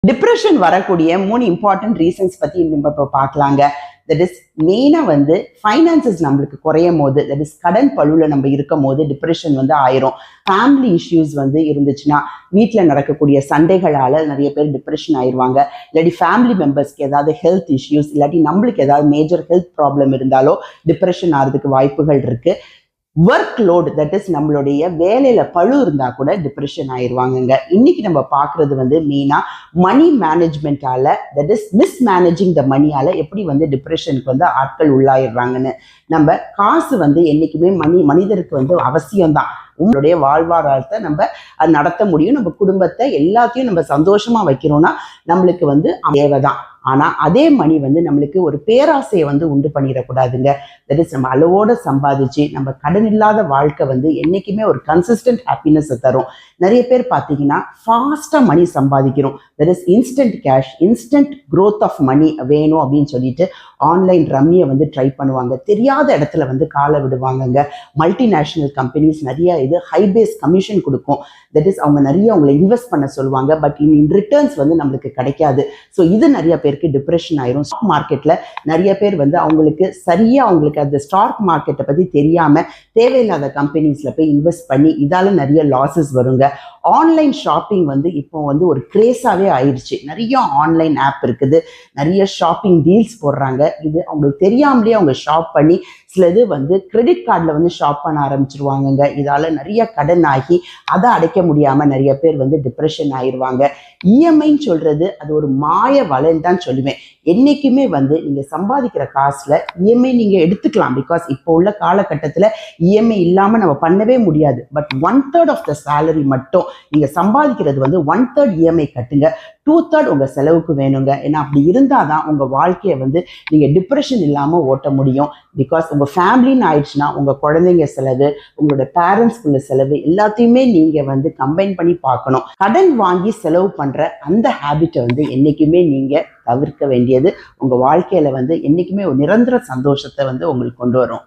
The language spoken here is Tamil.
டிப்ரெஷன் வரக்கூடிய 3 இம்பார்ட்டன்ட் ரீசன்ஸ் பத்தி நம்ம இப்போ பார்க்கலாங்க. தட் இஸ் மெயினா வந்து ஃபைனான்சஸ் நம்மளுக்கு குறையும் போது, தட் இஸ் கடன் பழுவில் நம்ம இருக்கும் போது டிப்ரெஷன் வந்து ஆயிரும். ஃபேமிலி இஷ்யூஸ் வந்து இருந்துச்சுன்னா, வீட்டில் நடக்கக்கூடிய சண்டைகளால நிறைய பேர் டிப்ரெஷன் ஆயிடுவாங்க. இல்லாட்டி ஃபேமிலி மெம்பர்ஸ்க்கு ஏதாவது ஹெல்த் இஷ்யூஸ், இல்லாட்டி நம்மளுக்கு ஏதாவது மேஜர் ஹெல்த் ப்ராப்ளம் இருந்தாலோ டிப்ரெஷன் ஆகிறதுக்கு வாய்ப்புகள் இருக்கு. ஒர்க் லோடு, தட் இஸ் நம்மளுடைய வேலையில பழு இருந்தா கூட டிப்ரெஷன் ஆயிடுவாங்கங்க. இன்னைக்கு நம்ம பார்க்கறது வந்து மெயினா மணி மேனேஜ்மெண்டால, தட் இஸ் மிஸ்மேனேஜிங் த மணியால எப்படி வந்து டிப்ரெஷனுக்கு வந்து ஆட்கள் உள்ளாயிடுறாங்கன்னு. நம்ம காசு வந்து என்னைக்குமே மனிதருக்கு வந்து அவசியம்தான். உங்களுடைய வாழ்வாதாரத்தை நம்ம நடத்த முடியும். நம்ம குடும்பத்தை எல்லாத்தையும் நம்ம சந்தோஷமா வைக்கிறோம்னா நம்மளுக்கு வந்து தேவைதான். ஆனா அதே மணி வந்து நம்மளுக்கு ஒரு பேராசையை வந்து உண்டு பண்ணிடக்கூடாதுங்க. தட் இஸ் நம்ம அளவோட சம்பாதிச்சு நம்ம கடன் இல்லாத வாழ்க்கை வந்து என்னைக்குமே ஒரு கன்சிஸ்டன்ட் ஹாப்பினஸ் தரும். நிறைய பேர் பார்த்தீங்கன்னா ஃபாஸ்டா மணி சம்பாதிக்கிறோம். That is instant cash, instant growth of money வேணும் அப்படின்னு சொல்லிட்டு ஆன்லைன் ரம்மியை வந்து ட்ரை பண்ணுவாங்க. தெரியாத இடத்துல வந்து காலை விடுவாங்கங்க. மல்டிநேஷனல் கம்பெனிஸ் நிறைய இது ஹை பேஸ் கமிஷன் கொடுக்கும். தட் இஸ் அவங்க நிறைய அவங்களை இன்வெஸ்ட் பண்ண சொல்லுவாங்க. பட் இன் ரிட்டர்ன்ஸ் வந்து நம்மளுக்கு கிடைக்காது. ஸோ இது நிறைய பேருக்கு டிப்ரெஷன் ஆயிரும். ஸ்டாக் மார்க்கெட்ல நிறைய பேர் வந்து அவங்களுக்கு சரியா அவங்களுக்கு அந்த ஸ்டாக் மார்க்கெட்டை பத்தி தெரியாம தேவையில்லாத கம்பெனிஸ்ல போய் இன்வெஸ்ட் பண்ணி இதால நிறைய லாசஸ் வருங்க. ஆன்லைன் ஷாப்பிங் வந்து இப்போ வந்து ஒரு கிரேஸாவே ஆயிடுச்சு. நிறைய ஆன்லைன் ஆப் இருக்குது, நிறைய ஷாப்பிங் டீல்ஸ் போடுறாங்க. இது அவங்களுக்கு தெரியாமலே அவங்க ஷாப் பண்ணி சிலது வந்து கிரெடிட் கார்டில் வந்து ஷாப் பண்ண ஆரம்பிச்சிருவாங்கங்க. இதால நிறைய கடன் ஆகி அதை அடைக்க முடியாம நிறைய பேர் வந்து டிப்ரெஷன் ஆயிடுவாங்க. இஎம்ஐன்னு சொல்றது அது ஒரு மாய வலைன்னு தான் சொல்லுவேன். என்னைக்குமே வந்து நீங்க சம்பாதிக்கிற காசுல இஎம்ஐ நீங்க எடுத்துக்கலாம். பிகாஸ் இப்போ உள்ள காலகட்டத்தில் இஎம்ஐ இல்லாம நம்ம பண்ணவே முடியாது. பட் 1/3 ஆஃப் த சேலரி மட்டும் நீங்க சம்பாதிக்கிறது வந்து 1/3 இஎம்ஐ கட்டுங்க. 2/3 உங்க செலவுக்கு வேணுங்க. ஏன்னா அப்படி இருந்தாதான் உங்க வாழ்க்கையை வந்து நீங்க டிப்ரெஷன் இல்லாம ஓட்ட முடியும். பிகாஸ் உங்க ஃபேமிலின்னு ஆயிடுச்சுன்னா உங்க குழந்தைங்க செலவு, உங்களோட பேரண்ட்ஸ்க்குள்ள செலவு எல்லாத்தையுமே நீங்க வந்து கம்பைன் பண்ணி பார்க்கணும். கடன் வாங்கி செலவு பண்ற அந்த ஹேபிட்டை வந்து என்னைக்குமே நீங்க தவிர்க்க வேண்டியது உங்க வாழ்க்கையில வந்து என்னைக்குமே ஒரு நிரந்தர சந்தோஷத்தை வந்து உங்களுக்கு கொண்டு வரும்.